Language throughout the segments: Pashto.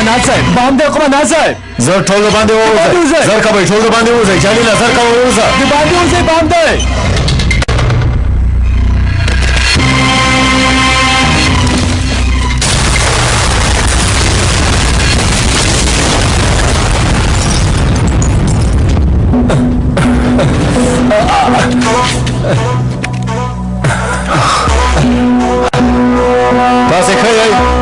قمندان صاحب بام دی قمندان صاحب زر ټول باندې ووځي زر کوي ټول باندې ووځي جلیله زر کوي ووځه دی باندې وځي بام دی تاسې ښه یئ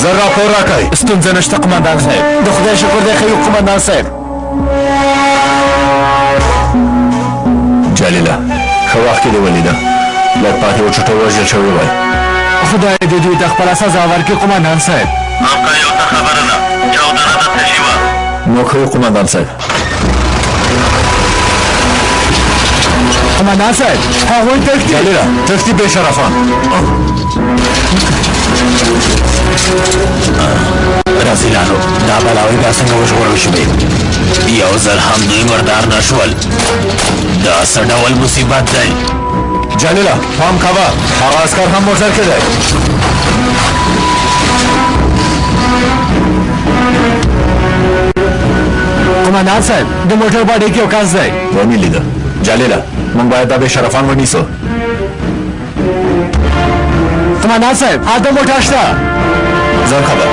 زر راپور راکړئ ستونزه نشته قمندان صاحب د خدای شکر دی ښه یو قمندان صاحب جلیله ښه وخت کې دې ولیده لږ پاتې و چې ټول وژل شوي وای خدای دې دوی ته خپله سزا ورکړي قمندان صاحب همکا یو څه خبره ده چاودنه ده څه شوه نو ښه یو قمندان صاحب قمندان صاحب هغوی تښتي جلیله تښتي بې شرفان رسیلانو دا بلاوې بیا څنګه وژغورل شوې یو ځل هم دوی مردار نه شول دا څه ډول مصیبت دی جلیله پام کوه هغه عسکر هم موټر کې دی قمندان صاحب د موټر باډۍ کې یو کس دی ومې لیده جلیله موږ باید دا بې شرفان ونیسو قمندان صاحب هلته موټر شته زر خبر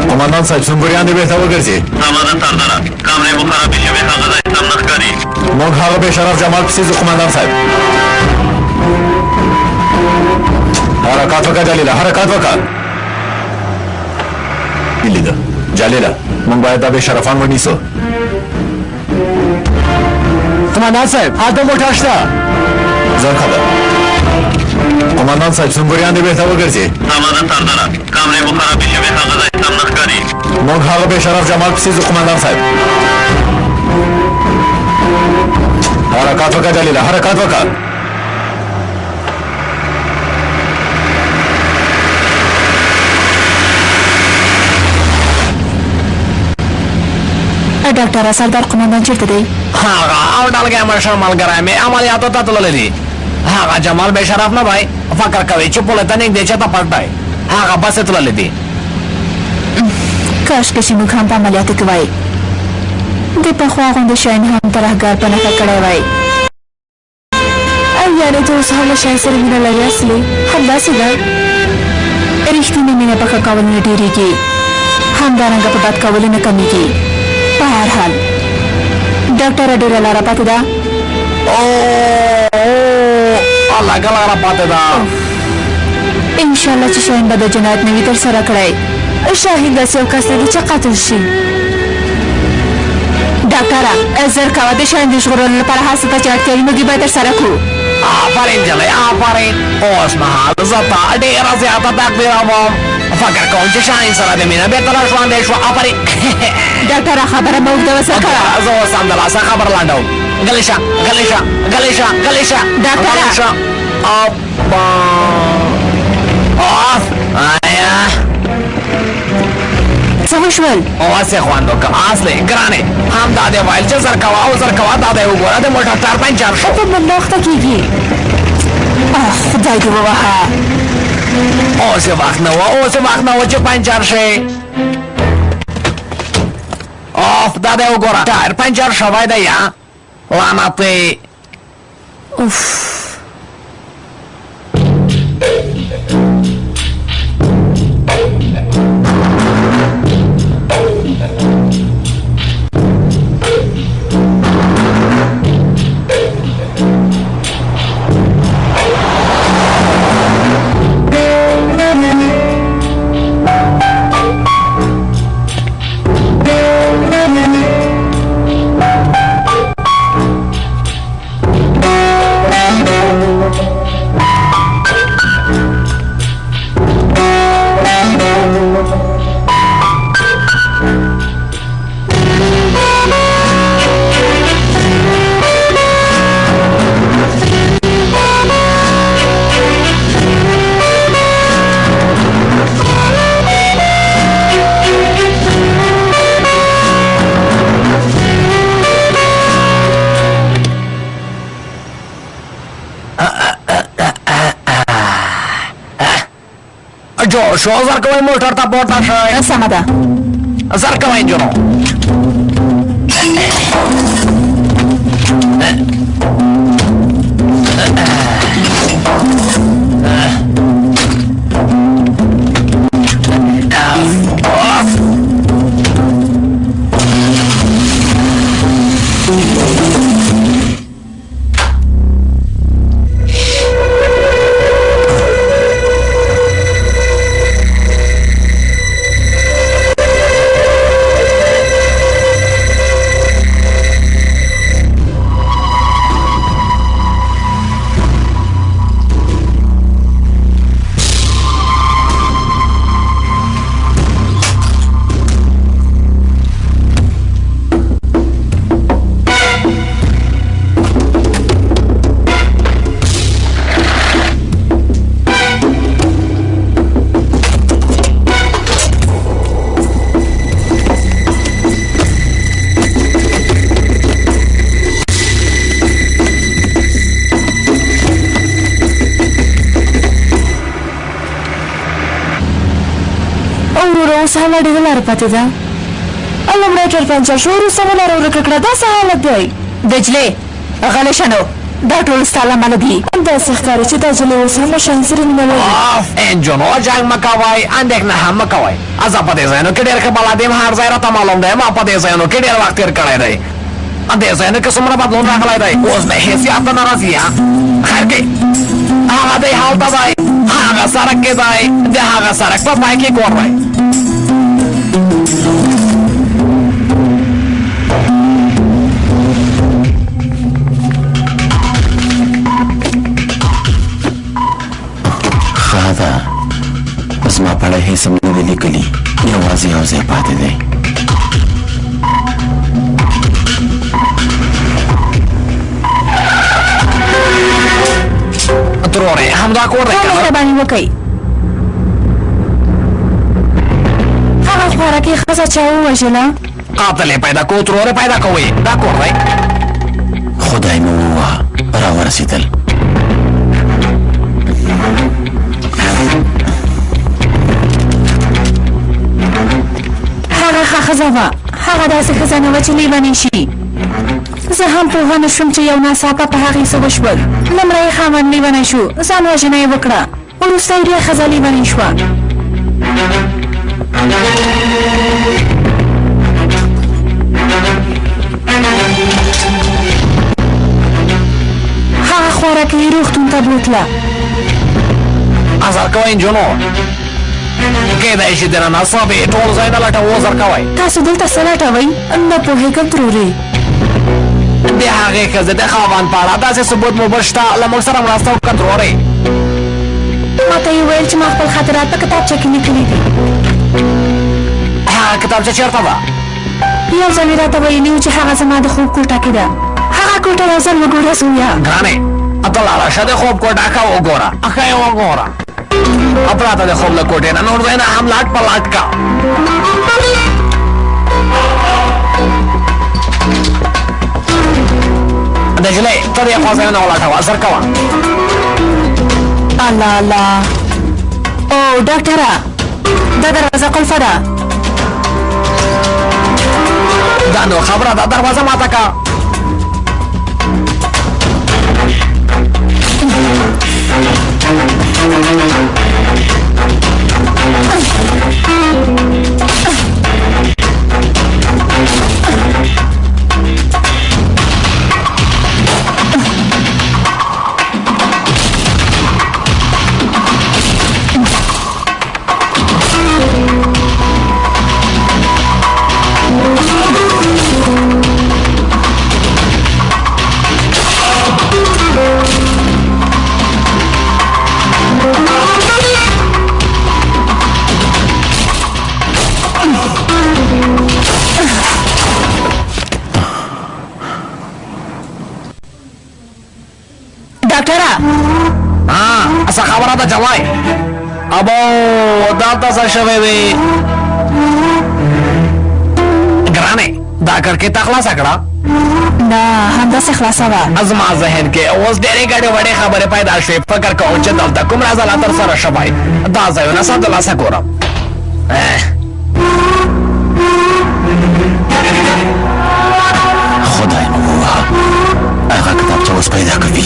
قمندان صاحب سنګوریان دې بېرته وګرځي سمه ده سرداره کامرې مو خرابې شوې هغه ځای سم نه ښکاري موږ هغه بې شرف جمال پسې ځو قمندان صاحب حرکات وکړه جلیله حرکات وکړه لیده جلیله موږ باید دا بې شرفان ونیسو قمندان صاحب هلته موټر شته زر خبر قمندان صاحب سنګوریان دې بېرته وګرځي سمه ده سرداره کامرې مو خرابې شوې هغه ځای سم نه ښکاري موږ هغه بې شرف جمال پسې ځو قمندان صاحب حرکات وکړه جلیله حرکات وکړه ډاکټر سردار قمندان چیرته دی هغه او ډلګی مشر ملګری مې عملیاتو ته تللی دي هغه جمال بې شرف نه دی فکر کوي چې پولې ته نږدې چېرته پټ دی هغه بسې تللی دي کاشکې چې موږ هم په عملیاتو کې وای د پخوا غوندې شیان هم ترهګار په نښه کړی وای او یعنې ته اوس هم له شیان سره مینه لرې اصلي همداسې ده رښتینې مینه په ښه کولو نه ډېرېږي همدارنګه په بد کولو نه کمیږي په هر حال ډاکټره ډېره لاره پاتې ده لږه لاره پاتې ده انشاءالله چې شاهین به د جنایت نه وي ترسره کړی شاهین داسې یو کس دی چې قتل شي ډاکټره زر کوه د شاهین د ژغورلو لپاره هر څه ته چې اړتیا وي موږ یې باید ترسره کړو آفرین جلی آفرین اوس مهال زه تا ډېره زیاته تقدیروم فکر کوم چې شاهین سره د مینه بېرته ژوندی شوه آفرین ډاکټره خبره مه اوږده وسه کړه زه اوس همدلاسه خبر لنډوم غلی شه غلی شه غلی شه غلی شه ډاکټره څه وشول اوس یې خوند وکړه اصلي ګرانې همدا دې ویل چې زر کوه او زر کوه دا دی وګوره د موټر ټایر پنچر شو ته به ناخته کېږي خدای دې ووهه اوس یې وخت نه و اوس یې وخت نه و چې پنچر شي اوف دا دی وګوره ټایر پنچر شوی دی یا لعنتې اوف شو زر کوي موټر ته پورته شئ سمه ده زر کوي انجنو سهله ډېره لاره پاتې ده لومړی ټر پنچر شو وروسته مو لاره ورکه کړه دا څه حالت دی دجلې غلی شه نو دا ټول ستا له امله دي داسې ښکاري چې دا جلۍ اوس هم له شاهین سره مینه لري انجنو جنګ مه کوئ اندېښنه هم مه کوئ زه په دې ځایونو کې ډېر ښه بلد یم هر ځای راته معلوم دی ما په دې ځایونو کې ډېر وخت تېر کړی دی دې ځایونو کې څومره بدلون راغلی دی اوس مې هېڅ یاد ته نه راځي خیر کې هغه دی هلته دی هغه سړک کې دی د هغه سړک په پای کې کور دی زما په اړه هېڅ هم نه دي لیکلي یوازې یو ځای پاتې دی ترورې همدا کور دی مهرباني وکئ هغه خوارکۍ ښځه چا ووژله قاتل یې پیدا کړو ترورې پیدا کوئ دا کور دی خدای مې ووهه راورسېدل هغه ښه ښځه وه هغه داسې ښځه نه وه چې لیونۍ شي زه هم پوهه نه شوم چې یو ناڅاپه په هغې څه وشول لومړی یې خاوند لیونی شو ځان وژنه یې وکړه وروسته یې بیا ښځه لیونۍ شوه هغه خوارکۍ یې روغتون ته بوتله ازار کوئ انجنو کېدای شي دننه صابې ټول ځایونه لټوو زر کوئ تاسو دلته څه لټوئ نه پوهېږم ترورې د هغې ښځې د خاوند په اړه داسې ثبوت مو بل شته له موږ سره مرسته وکړه ترورې ما ته یې ویل چې ما خپل خاطرات په کتابچه کې لیکلي دي هغه کتابچه چېرته ده یو ځل یې راته ویلي و چې هغه زما د خوب کوټه کې ده هغه کوټه یو ځل وګوره زویه ګرانې ته لاړه شه د خوب کوټه ښه وګوره ښه یې وګوره پراته د خوب له کوټې نه نور ځایونه هم لاټ په لاټ کا دجلې ته دې خوا ځایونه ولټوه زر کوه الله الله او ډاکټره دا دروازه قلفه ده دا نو خبره ده دروازه ماته که ډاکټره څه خبره ده جوای ابو دلته څه شوی دی ګرانې دا کړکۍ تا خلاصه کړه نه همداسې خلاصوه. زما ذهن کې اوس ډېرې ګډې وډې خبرې پیدا شوې. فکر کوم چې دلته کوم راز لا ترسره شوی. دا ځایونه سمدلاسه ګورم. خدای مو ووهه، هغه کتابچه اوس پیدا کوي.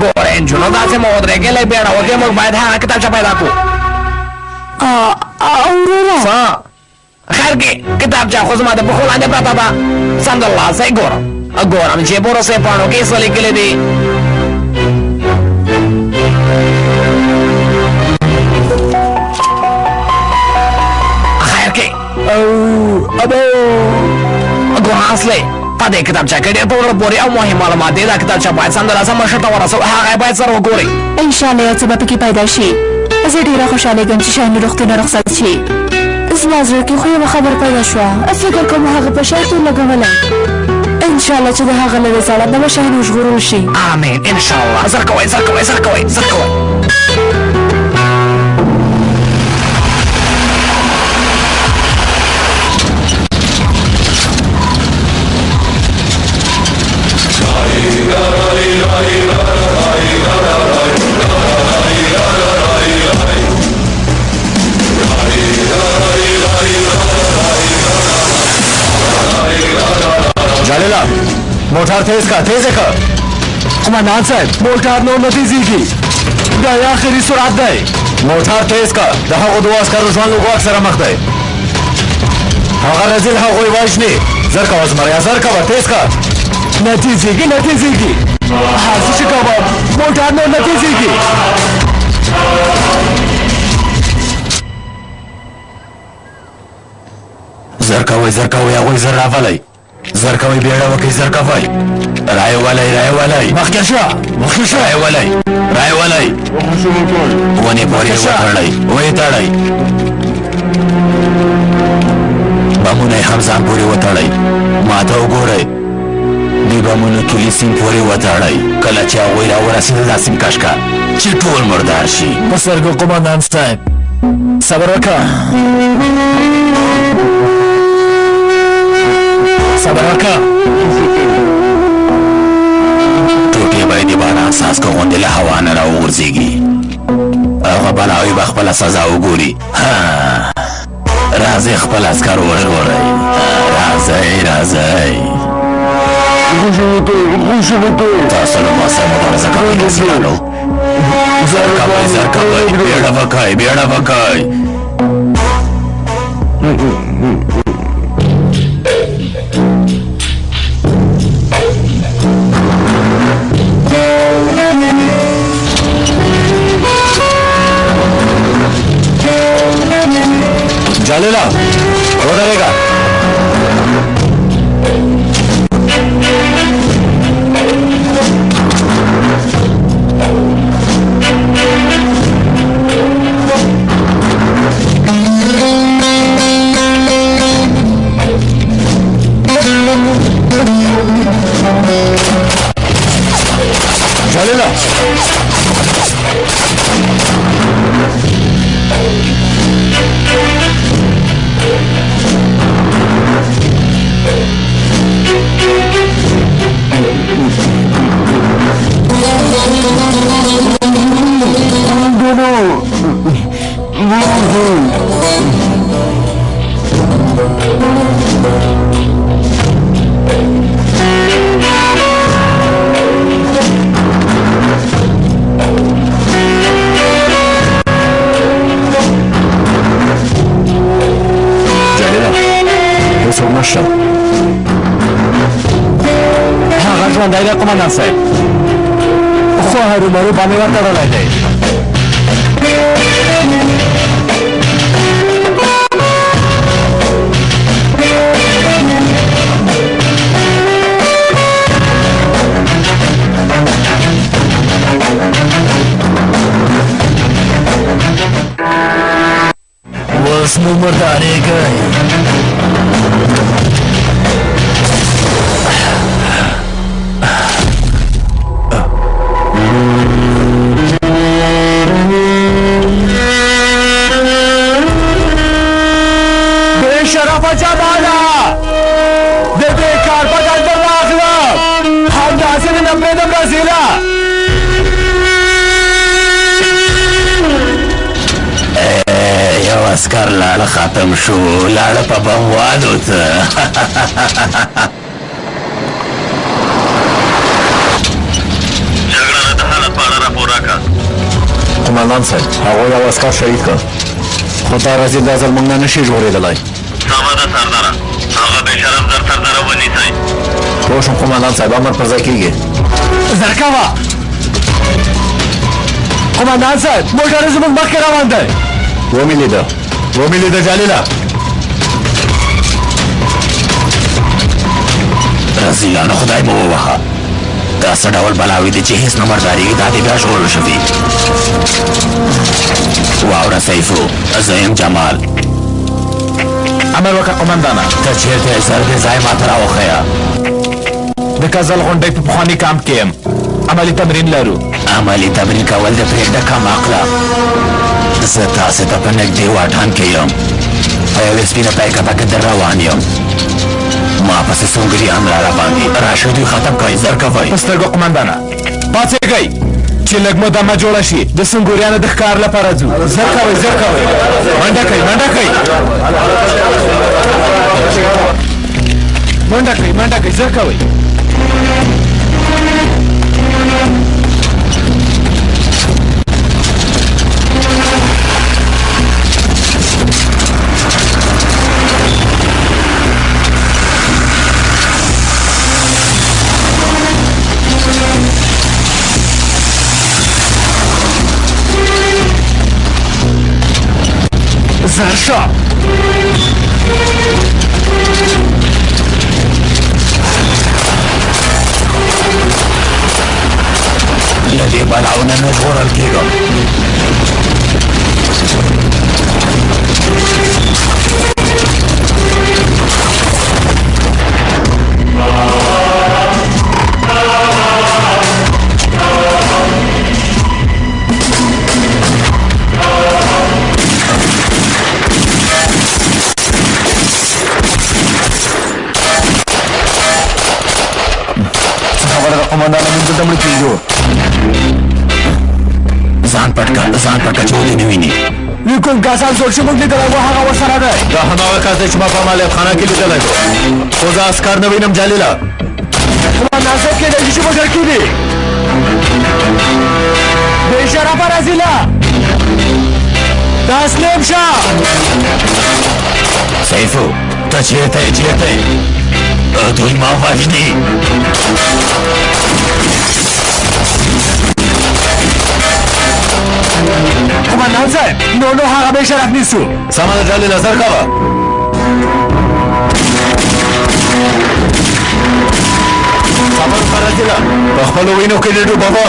ګوره نجونو داسې مه ودرېږئ، بېړه وکړئ، موږ باید هغه کتابچه پیدا کړو. وروره خیر کې کتابچه خو زما د پښو لاندې پرته ده. سمدلاسه یې ګورم چې په وروستیو پاڼو کې څه لیکلي دي. خیر کې ګوره اصلي په دې کتابچه کې ډېر په زړه پورې او مهم معلومات دي. دا کتابچه باید سمدلاسه مشر ته ورسوو، هغه باید سره وګورئ. انشاءالله یو څه به پکې پیدا شي. زه ډېره خوشحالېږم چې شاهین روغتونه رخصت شي. زما زړه کې خو یوه خبر پیدا شوه. فکر کوم هغه په شرط لګولی. انشاءالله چې د هغه له رسالت نه به شاهین وژغورل شي. امین انشاءالله. زر کوئ زر کوئ زر کوئ زر کوئ. جلیلا موټر تیز کا قمندان صاحب موټر نور نه تیزیږي، دا یې آخري سرعت دی. موټر تیز کا، د هغو دوه عسکرو ژوند له ګواښ سره مخ دی. هغه رزیل هغوی وژني. زر کوه زمریا، زر کوه، تیز کا. نه تیزیږي هر څه چې کوم موټر نور نه تیزیږي. زر کوئ هغوی زر راولئ. زر کوئ بیړه وکئ، زر کوئ. رای ولئ مخکې شه رای ولئ. ونې پورې ویې تړئ. بمونه یې هم ځان پورې وتړئ. ما ته وګورئ، دې بمونو کلي سیند پورې وتړئ. کله چې هغوی راورسېدل دا سیند کش که چې ټول مردار شي. په سترګو قمندان صاحب، صبر وکړه. ټوټې به یې د باران څاڅکو غوندې له هوا نه راوغورځېږي. هغه بلاوې به خپله سزا وګوري. راځئ خپل عسکر وژغورئ. راځئ تاسو له ما سره مبارزه کوئ نسیانو. زر کوئ بیړه وکئ. جلیلا ودرېږه. ژوندی دی قمندان صاحب، خو هرومرو باندې وتړلی دی. اوس مو مردارېږئ. شرف جمالا لاړه ختم شو لاړه په بم والوته جګړه د حالت په اړه راپور راکړه. قمندان صاحب هغوی یو عسکر شهید کړ خو دا رزیل دا ځل موږ نه نشي ژغورېدلی. سمه ده سرداره هغه بېشرف زر سرداره ونیسئ. پوه شوم قمندان صاحب امر پر ځای کېږي. زرکوه قمندان صاحب موټر زموږ مخکې روان دی. ومې لیده جلیله رزیلانو خدای مو ووهه دا څه ډول بلاوي دي چې هېڅ نه مردارېږي دا دې بیا ژغورل شوي. واوره سیفو زه یم جمال. امر وکړه قمندانه. ته چېرته یې سر دې ځای ماته راوښیه. د کزل غونډۍ په پخواني کامپ کې یم. عملي تمرین لرو. عملي تمرین کول د پرېږده کم عقله. زه تاسې ته په نږدې واټن کې یم په یوې سپینه پیکپه کې در روان یم. ما پسې سونګري هم را راباندي راشئ دوی ختم کړئ زر کوئ. په سترګو قمندانه پاڅېږئ چې لږ مو دمه جوړه شي د سنګوریانو د ښکار لپاره ځو. زر کوئ منډه کوئ زر کوئ. زرشا له دې بلاونه نه ژغورل کېږم. قمندان موږ دلته مړه کېږو. ځان پټ کړه چې ودې نه ویني. کوم کسان څوک چې موږ لیدلی و هغه ورسره دی. دا هماغه کس دی چې ما په عملیات خانه کې لیدلی و خو زه عسکر نه وینم جلیله. قمندان صاحب کېدای شي چې موټر کې دي. بېشرفه رزیله تسلیم شه. سیفو ته چېرته یې دوی ما وژني. قمندان صاحب نو هغه بېشرف نیسو. سمه ده جلیله زر کوه. صبر وکړه رزیله په خپلو وینو کې دې ډوبوه.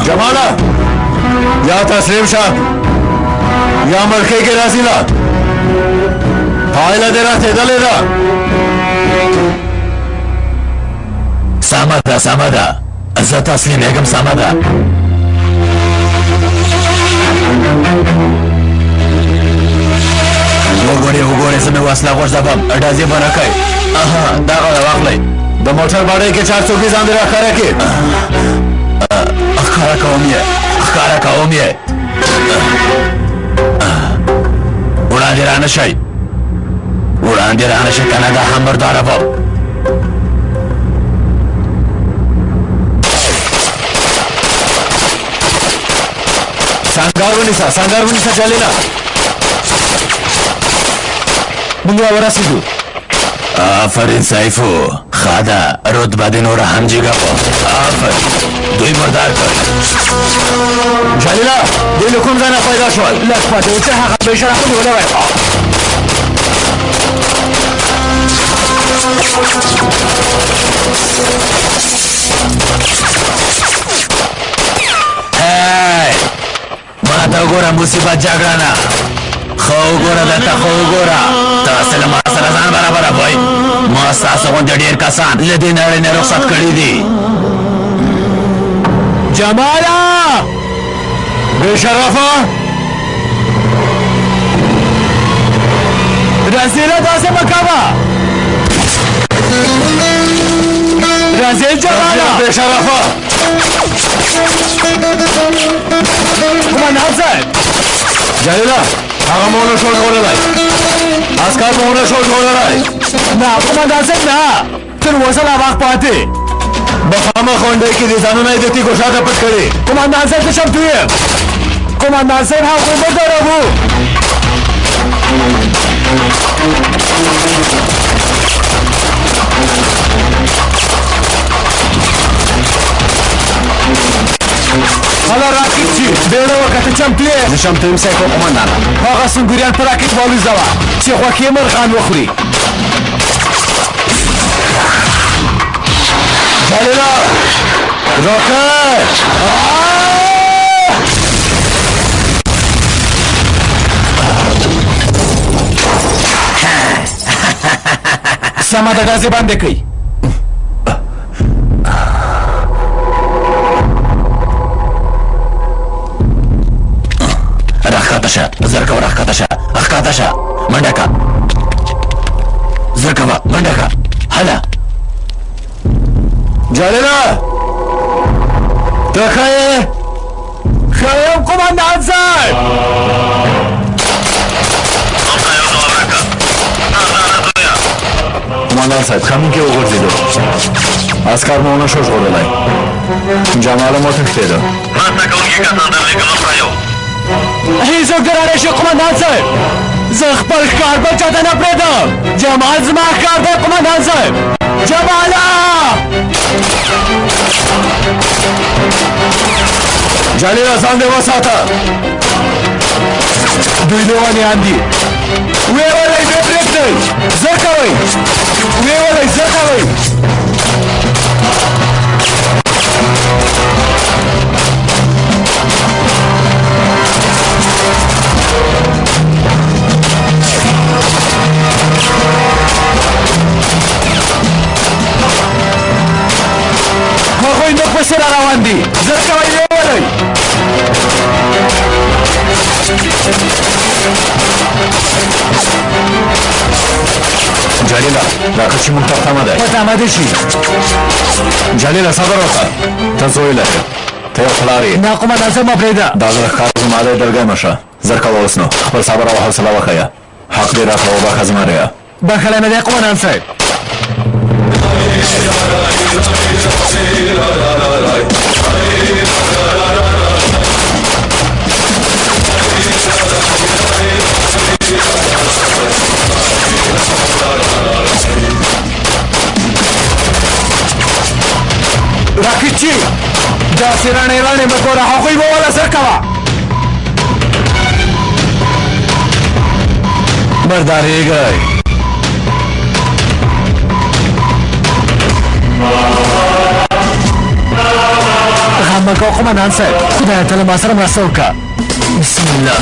جماله یا تسلیم شه یا مړ کېږې رزیله. پایله دې راتېدلې ده. سمه ده زه تسلیمېږم. سمه ده وګورئ زه مې وسله غورځوم ډزې به نه کوئ. دغه واخلئ د موټر باډۍ کې چار څوکۍ ځان دې راښکاره کړې. ښکاره کوم یې وړاندې رانه شئ که نه دا هم برداره به سنګار ونیسه جلیله. موږ ورسېدو. آفرین سیفو ښه ده رتبه دې نوره هم جګه په. آفرین دوی مردار کړ. جلیله دوی له کوم ځای نه پیدا شول. لږ پاتې و چې هغه بېشرفه نیولی وی. ما ته وګوره مصیبت جګړه نه ښه وګوره دلته ښه وګوره تاسې له ما سره ځان برابره وئ. ما ستاسو غوندې ډېر کسان له دې نړۍ نه رخصت کړي دي. جماله بېشرفه رزیله داسې مه کوه. راځي جلاله بې شرفه قومندان صاحب جلیله هغه مو نه شو ژغورلی عسکر مو نه شو ژغورلی نه قومندان صاحب نه تر اوسه لا وخت پاتې بخامه غونډۍ کې دې ځانونه یې د تیږو شاته پټ کړي قومندان صاحب زه چمتو یم قومندان صاحب هغوی مه ډاروو حالا راکټ چی بیړه وکړه ته چمتو یې زه چمتو یم سیکو قومندانه هغه سنګوریان په راکټ والوځوه چې غوښې یې مرغان وخوري جلیله راکټ سمه ده ډزې بندې کړئ راښکته شه زر کوه راښکته شه ښکته شه منډه که زر کوه منډه که هله جلیله ته ښه یې ښه یم قومندان صاحب قومندان صاحب خمین کې وغورځېدو عسکر مو ونه شو ژغورلی جماله مو تښتېده مرسته کوونکي کسان درلېږلو پرېو هیڅوک دې رانشي قومندان صاحب زه خپل ښکار بل چاته نه پرېږدم جمال زما ښکار دی قومندان صاحب جماله جلیله ځان دې وساته دوی لیونیان دي ویې ولئ دې پرېږدئ زر کوئ ویې ولئ زر کوئ هغوی موږ پسې را روان دي زر کوئ ویې ولئ جلیله راکټ چې موږ ته تمه دی ته تمه دې شي جلیله صبر وکړه ته زوی لرې ته یو پلار یې نه قومندان صاحب مه پرېږده دا زه ښکار زما دی ډلګی مشه زر کوه اوس نو خپل صبر او حوصله وښیه حق دې راکړه وبخه زما ریا بخلی نه دی قومندان صاحب راکټ چی داسې رڼې رڼې مه ګوره هغوی به وله زر کوه بردارېږئ غم مه کوه قومندان صاحب خدایه ته له ما سره مرسته وکړه بسم الله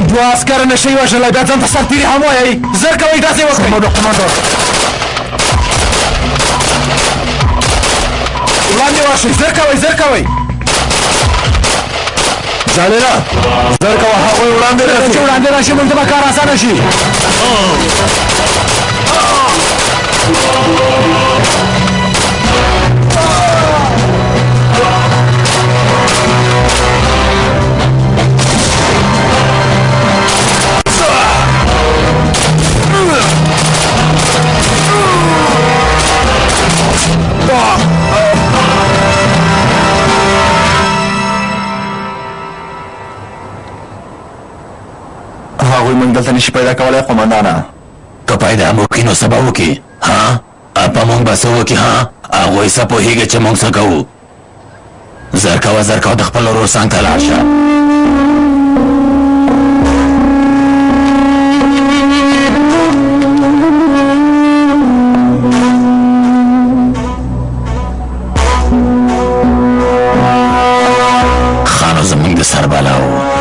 دوه عسکر نشئ وژلی بیا ځان ته سرتېري هم وایئ زر کوئ داسې وکړئ وړاندې ورشئ زر کوئ زر کوئ جلیله زر کوه هغوی وړاندې راشي چې وړاندې راشي موږ ته به کار اسانه شي هغوی موږ دلته نشي پیدا کولی قومندانه که پیدا مو کړي نو څه به وکړي ها په موږ به څه وکړي ها هغوی څه پوهېږي چې موږ څه کوو زر کوه د خپل ورور څنګ ته لاړ شه خانو زموږ د سربلا و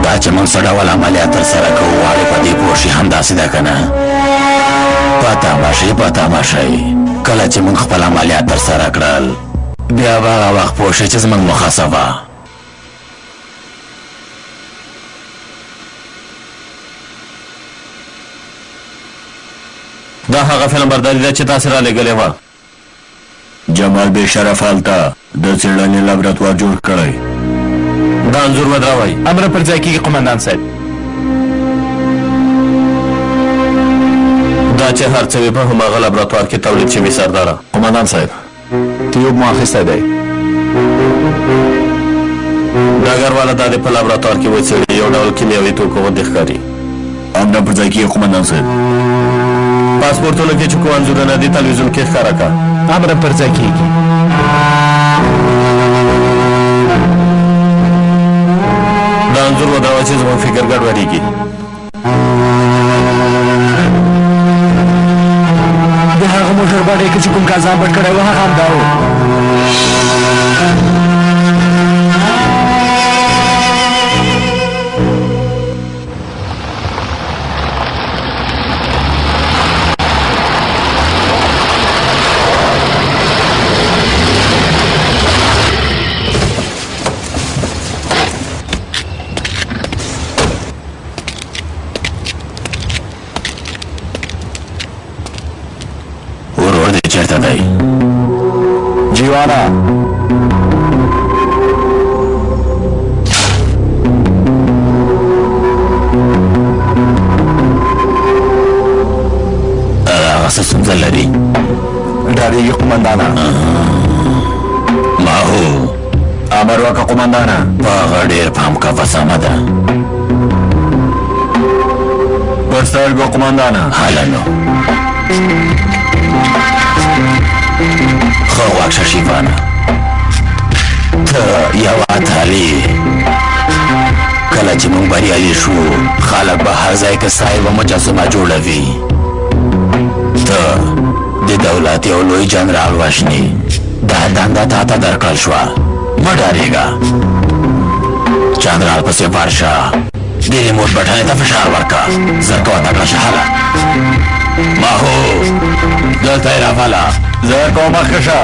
دا چې موږ څه ډول عملیات ترسره کوو غواړې په دې پوه شي همداسې ده که نه په تماشۍ کله چې موږ خپل عملیات ترسره کړل بیا به هغه وخت پوه شئ چې زموږ موخه څه وه دا هغه فلم برداري ده چې تاسې را لېږلې وه. جمال بې شرف هلته د څېړنې لابراتوار جوړ کړی. دا انځور ودروئ. امر پر ځای کېږي قمندان صاحب. دا چې هر څه وي په هماغه لابراتوار کې تولید شوي سرداره. قمندان صاحب تیوب مو اخیستی دی. ډګرواله دا د په لابراتوار کې وڅېړي، یو ډول کیمیاوي توکو غوندې ښکاري. امر پر ځای کېږي قمندان صاحب. پاسپورټونو کې چې کوم انځورونه دي تلویزیون کې ښکاره کړه. امر پر ځای کېږي. دا انځور ودروه چې زموږ فکر ګډوډېږي. د هغه موټر باډۍ کې چې کوم کازان پټ کړی و هغه همدا و. چېرته دی؟ جیوانا هغه څه ستونزه لري؟ ډارېږي قمندانه. ماهو امر وکړه قمندانه. په هغه ډېر پام کوه، سمه ده؟ پر سترګو قمندانه. هله نو ښه غوږ شه شیفانه، ته یوه اتلې. کله چې موږ بریالي شو خلک به هر ځای کې ستا یوه مجسمه جوړوي. ته د دولت یو لوی جنرال وژنې، دا دنده تا ته درکړل شوه. مه ډارېږه، جنرال پسې ورشه، د ریموټ بټنې ته فشار ورکړه، زر کوه تکړه شه. هله ماهو دلته یې راواله. زه کوم مخکې شه.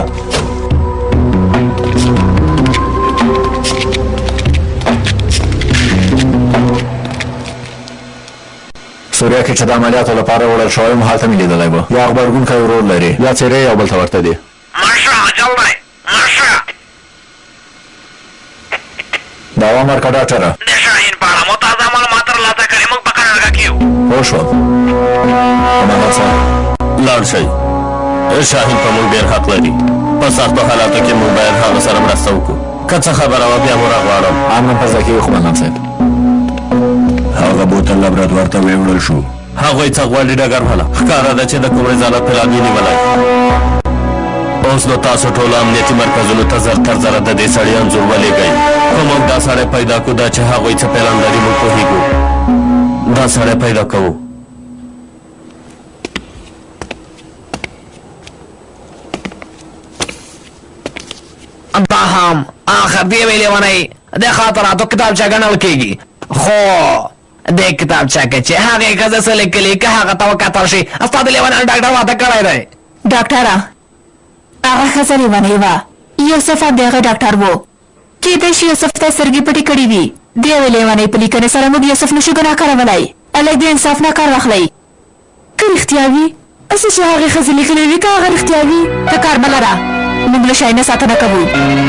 سوریا کې چې د عملیاتو لپاره وړل شوی مو هلته مې لیدلی به. یا غبرګونکی رول لري یا څېرې یو بل ته ورته دي. ماشه جلدی ماشه. دا امر که ډاکټره. د شاهین په اړه مو تازه معلومات ترلاسه کړي. موږ په کاناډا کې یو. پوه شوم. قمندان صاحب لاړ شئ. شاهین په موږ ډېر حق لري. په سختو حالاتو کې موږ باید هغه سره مرسته وکړو. که څه خبره وه بیا مو راغواړم. امر پر ځای کېږي قمندان صاحب. هغه بوتل لابراتوار ته ویوړل شو. هغوی څه غواړي ډګرواله؟ ښکاره ده چې د کوم رضالت پلان یې نیولی. اوس نو تاسو ټولو امنیتي مرکزونو ته زر تر زره د دې سړي انځور ولېږئ. که موږ دا سړی پیدا کړو دا چې هغوی څه پلان لري موږ پوهېږو. دا سړی پیدا کوو. دا هم آخر دی ویلې ونی د خاطراتو کتابچه ګڼل کېږي. خو د کتابچه کې چې هغې ښځې څه لیکلي که هغه ته وکتل شي ستا د لیونیانو ډاکټر واده کړی دی. ډاکټره هغه ښځه لیونۍ وه. یوسف هم د هغه ډاکټر و. کیدای شي یوسف ته سترګې پټې کړي وي. د یوې لیونۍ په لیکنې سره موږ یوسف نشو ګناه کارولی. هلک د انصاف نه کار واخلئ. که رښتیا وي څه چې هغې ښځې لیکلي وي که هغه رښتیا وي ته کار مه لره. موږ له شاهینه ساتنه کوو.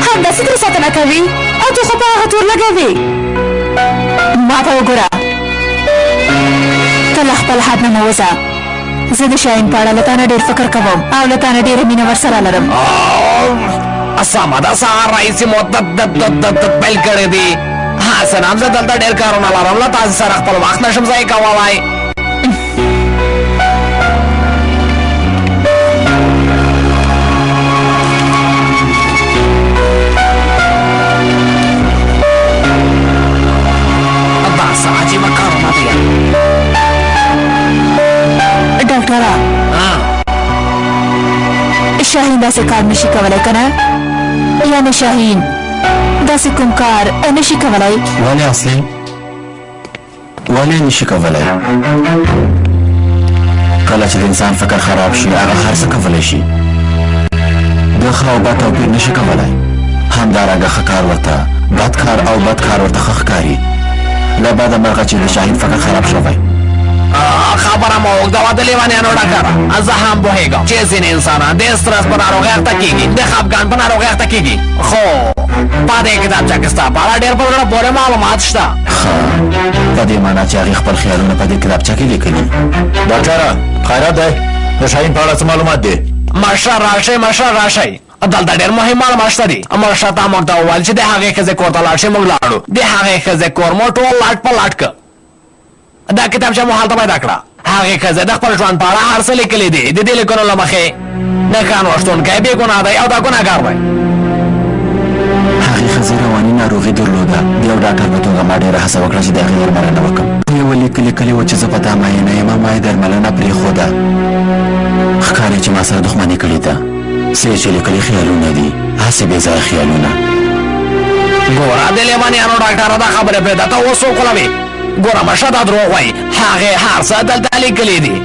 همداسې ترې ساتنه کوي او ته خو په هغه تور لګوې. ما ته وګوره، ته له خپل حد نه مه وځه. زه د شاهین په اړه له تا نه ډېر فکر کوم او له تا نه ډېره مینه ورسره لرم. سمه ده، سهار راهیسې مو پیل کړی دي. حسن هم زه دلته ډېر کارونه لرم، له تاسې سره خپل وخت نشم ضایع کولی. عجیبه کارونه دي. ډاکټره شاهین داسې کار نشي کولی که نه؟ یعنې شاهین داسې کوم کار نشي کولی؟ ولې اصلي؟ ولې نشي کولی؟ کله چې د انسان فکر خراب شي هغه هر څه کولی شي. د ښه او بد توپیر نشي کولی. همدارنګه ښه کار ورته بد کار او بد کار ورته ښه ښکاري. له بده مرغه چې د شاهین فکر خراب شوی خبره مو اوږده وه د لیونیانو ډکره زه هم پوهېږم چې ځینې انسانان د استرس په ناروغۍ اخته کېږي د خفګان په ناروغۍ اخته کېږي خو په دې کتابچه کې ستا په اړه ډېر په زړه پورې معلومات شته په دې معنا چې هغې خپل خیالونه په دې کتابچه کې لیکلي ډاکټره خیرات دی د شاهین په اړه څه معلومات دي مشر راشئ دلته ډېر مهم معلومات شته دي مشر تا موږ ته وویل چې د هغې ښځې کور ته لاړ شئ موږ لاړو د هغې ښځې کور مو ټول لاټ په لاټ که دا کتابچه مو هلته پیدا کړه هغې ښځې د خپل ژوند په اړه هر څه لیکلي دي د دې لیکنو له مخې د قانون شتونکی بې ګناه دی او دا ګناهګار دی هغې ښځې رواني ناروغي درلوده د یو ډاکټر په توګه ما ډېره هڅه وکړه چې د هغې درملنه وکړم یوه لیکلې وه چې زه په تا معاینه یم ما یې درملنه پرېښوده ښکاري چې ما سره دښمني کړې ده څه یې چې لیکلي خیالونه دي هسې بې ځایه خیالونه ګوره د لیونیانو ډاکټره دا خبرې پرېږده ته اوس وکړوې ګوره مشه دا دروغ وایي هغې هر څه دلته لیکلي دي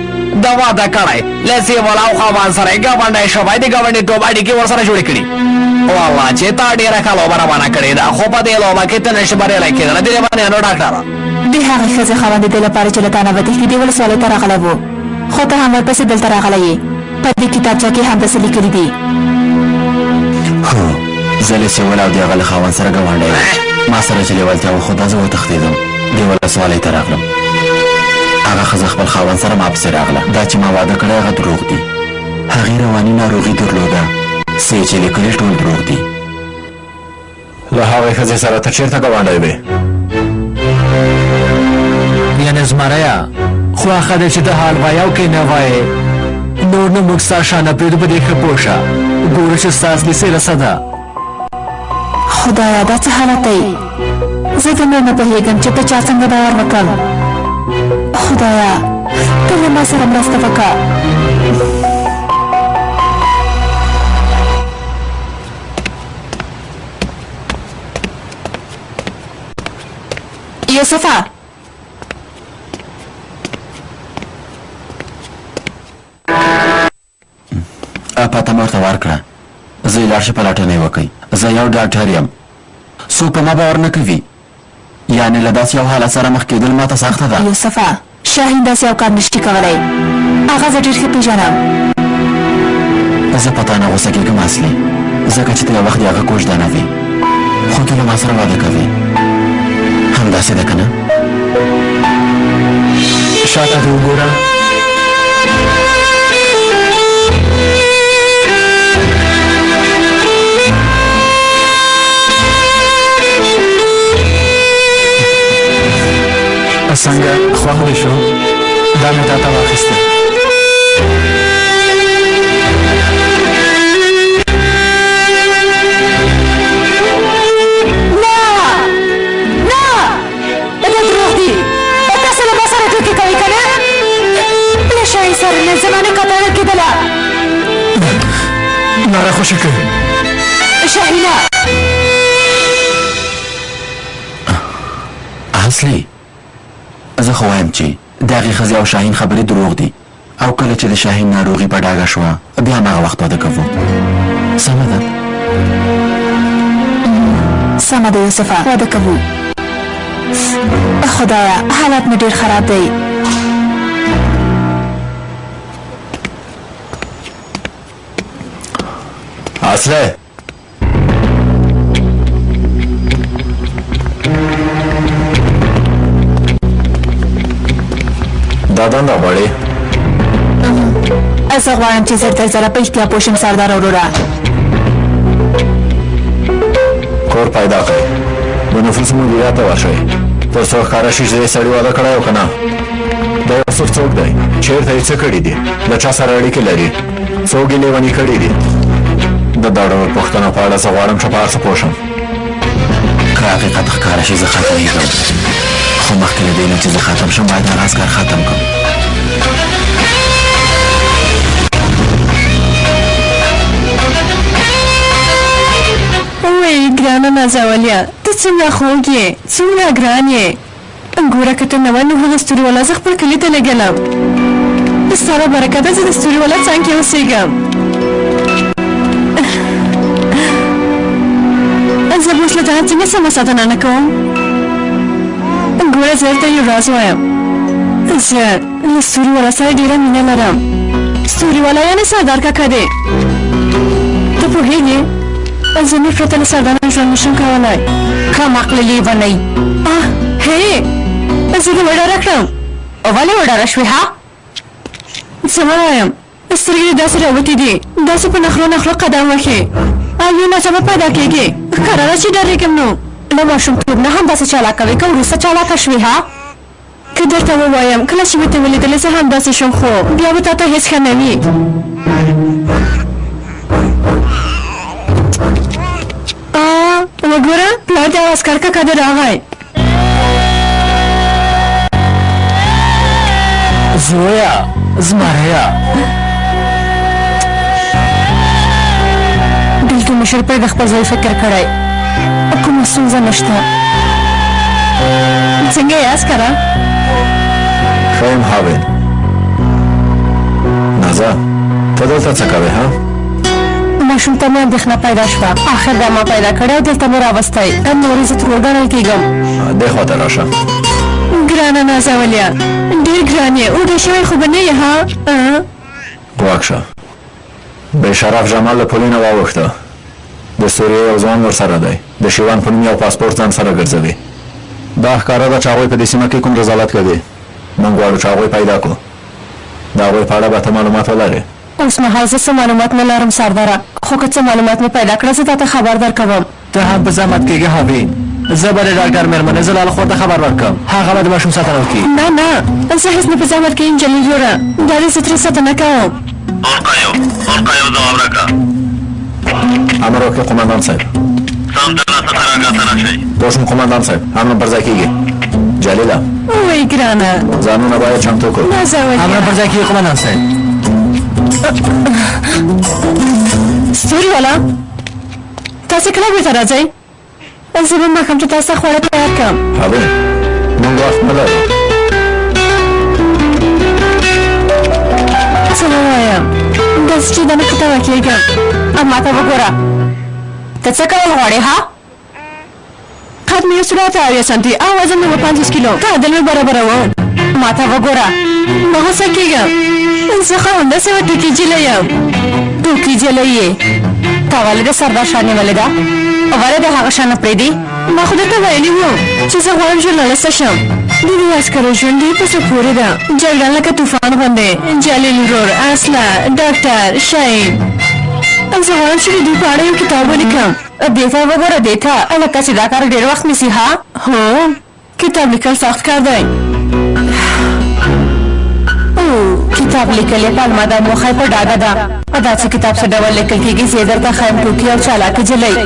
د واده کړی له سیمل او خاوند سره یې ګاونډی شوی د ګاونډیتوب اړیکې ورسره جوړې کړي والله چې تا ډېره ښه لوبه روانه کړې ده خو په دې لوبه کې ته نشي بریالی کېدلی د لیونیانو ډاکټره د هغې ښځې خاوند د دې لپاره چې له تا نه وتښتي دې ولسوالۍ ته راغلی و خو ته هم ورپسې دلته راغلی یې په دې کتابچه کې همداسې لیکلي دي هو زه له سیول او د هغه له خاوند سره ګاونډی یم ما سره چې لیوالتیا وه خو دا زه وتښتېدم دې ولسوالۍ ته راغلم هغه ښځه خپل خاوند سره ما پسې راغله دا چې ما واده کړی هغه دروغ دي هغې رواني ناروغي درلوده څه یې چې لیکلي ټول دروغ دي له هغې ښځې سره ته چېرته ګاونډی وې یعنې زمریه خو ښه دی چې د حال وایو کې نه وایې نور نو موږ ستا شانه پرېږدو په دې ښه پوه شه ګوره چې ستا اصلي څېره څه ده خدایه دا څه حالت دی زه د نور نه پوهېږم چې په چا څنګه باور وکړم خدایه ته له ما سره مرسته وکړه یوسفه پته مې ورته ورکړه زه یې لاړ شي پلټنه یې وکړئ زه یو ډاکټر یم څوک په ما باور نه کوي یعنې له داسې یو حالت سره مخ کېدل ما ته سخته ده یوسفه شاهین داسې یو کار نشي کولی هغه زه ډېر ښه پېژنم زه په تا نه غوسه کېږم اصلي ځکه چې ته یو وخت د هغه کوژدنه وې خو ته له ما سره واده کوې همداسې ده که نه شاته دې وګوره څنګه خوښ دې شو دا مې تا ته واخیسته زمانه قطاره کېدله لاره خوشي کوي شاهینه اصلي زه خو وایم چې د هغې ښځې او شاهین خبرې دروغ دي او کله چې د شاهین ناروغي په ډاګه شوه بیا هماغه وخت واده کوو سمه ده سمه ده یوسفه واده کوو خدایه حالت مې ډېر خراب دی اصله دا دنده غواړې زه غواړم چې زر تر زره په احتیا پوه شم سردار وروره کور پیدا کړئ د نفوس مدیریت ته ورشئ تر څو ښکاره شي چې دې سړي واده کړی او که نه دا یوسف څوک دی چېرته یې څه کړي دي له چا سره اړیکې لري څوک یې لیوني کړي دي د دا ډول پوښتنو په اړه زه غواړم چې په هر څه پوه شم که حقیقت ښکاره شي زه ختمېږم خو مخکې له دې نه چې زه ختم شم باید هغه عسکر ختم کړم وایي ګرانه نازوليه ته څومره خوږ یې څومره ګران یې ګوره که ته نه وای نو هغه ستوريوالا زه خپل کلي ته لېږلم ستا په برکته زه د ستوريوالا څنګ کې اوسېږم زه به اوس له ځانه څنګه سمه ساتنه نه کوم ګوره زه درته یو راز وایم زه ستوري والا سره ډیره مینه لرم. ستوري والا یعنې سردار کاکا دی. ته پوهېږې زموږ پرته له سردار نه ژوند نشم کولی. کم عقله لیونۍ. هې زه دې وډاره کړم. ولې وډاره شوې ها؟ څه مه وایم، سترګې دې داسې راوتې دي، داسې په نخلو نخلو قدم وهې او یو ناڅاپه پیدا کېږې. ښکاره ده چې ډارېږم نو. له ماشومتوب نه هم داسې چالاکه وې که وروسته چالاکه شوې ها؟ که درته ووایم کله چې مې ته ولیدلې زه هم داسې شم خو بیا به تا ته هېڅ ښه نه وي. وګوره پلار دې او عسکر کاکا دې راغی. زویا زمریا بلکې مشر پرې د خپل ځای فکر کړی، کومه ستونزه نشته. څنګه یې عسکره؟ ښه یم هاوین. نازا ته دلته څه کوې ها؟ ماشومته مې اندېښنه پیدا شوه، آخر دا ما پیدا کړی او دلته مې راوستی. نورې زه ترور ګڼل کېږم. دې خواته راشه. ګرانه نازولیا ډېر ګران یې، وږی شوی خو به نه یې ها؟ ګواښ شه. بېشرف جمال له پولې نه واوښته. د سوریې یو ځوان ورسره دی، د شیوان په نوم یو پاسپورټ ځان سره ګرځوي. دا ښکاره ده چې هغوی په دې سیمه کې کوم رذالت کوي. موږ غواړو چې هغوی پیدا کړو. د هغوی په اړه به ته معلومات ولرې. اوس مهال زه څه معلومات نه لرم سرداره، خو که څه معلومات مې پیدا کړه زه تا ته خبر درکوم. ته هم په زحمت کېږې هاوین. زه به د ډاکټر مېرمنې زلاله خور ته خبر ورکړم، هغه به د ماشوم ساتنه وکړي. نه نه زه هېڅ نه په زحمت کې یم جلیل وروره، دا دې زه ترې ساتنه کوم. ورقه یو ځواب راکړه. امر وکړه قومندان صاحب. سمدلاسه راکاته راشئ. پوه شوم قومندان صاحب، امر پر ځای کېږي. جلیله وای ګرانه ځانونه باید چمتو کړو. امر پر ځای کېږي قومندان صاحب. ستوري والا تاسې کله بېرته راځئ؟ زه به ماښام چې تاسو ته خواړه تیار کړم. هاوین موږ وخت نه لرو. څه نه وایم، داسې چې دا نه خطا کېږم. ما ته وګوره، ته څه کول غواړې ها؟ قد مې 1 سانتي او وزن مې 50 کیلو، تعادل مې برابروم. ما ته وګوره، نه غوسه کېږم، زه خو همداسې یوه ټوکي جیله یم. ټوکي جیله یې؟ تا ولې د سردار شاه نیولې ده؟ ولې د هغه شان نه پرېږدي؟ ما خو درته ویلي وو چې زه غواړم ژورنالسته شم. د دې عسکرو ژوند ډېر په زړه پورې ده، جګړن لکه طوفان غوندې، جلیل ورور، اصله، ډاکټر، شاهین. زه غواړم چې د دوی په اړه یو کتاب ولیکم. دې ته وګوره، دې ته لکه چې دا کار ډېر وخت نیسي ها؟ هو کتاب لیکل سخت کار دی. کتاب لیکل یې پالما ده، موخه یې په ډاګه ده. دا چې کتاب څه ډول لیکل کېږي زه یې درته ښیم، ټوکي او چالاکه جلۍ.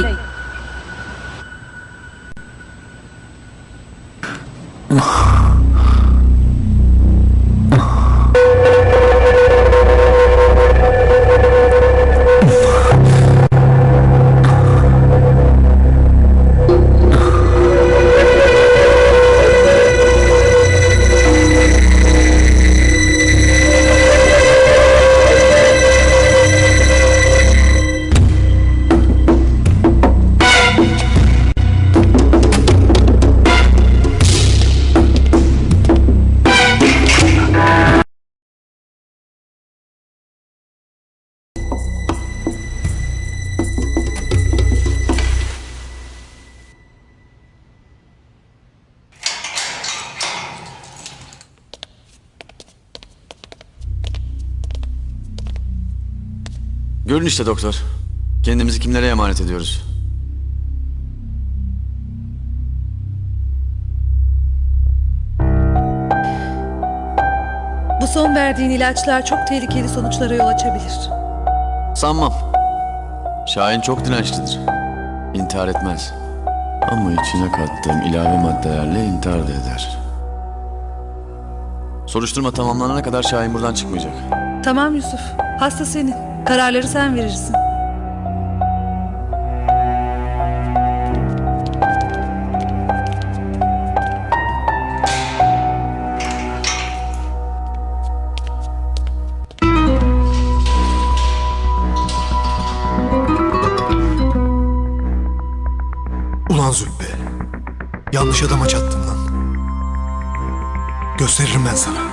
Görün işte doktor. Kendimizi kimlere emanet ediyoruz? Bu son verdiğin ilaçlar çok tehlikeli sonuçlara yol açabilir. Sanmam. Şahin çok dirençlidir. İntihar etmez. Ama içine kattığım ilave maddelerle intihar da eder. Soruşturma tamamlanana kadar Şahin buradan çıkmayacak. Tamam Yusuf, hasta senin. Kararları sen verirsin. Ulan Züppe, yanlış adama çattın lan. Gösteririm ben sana.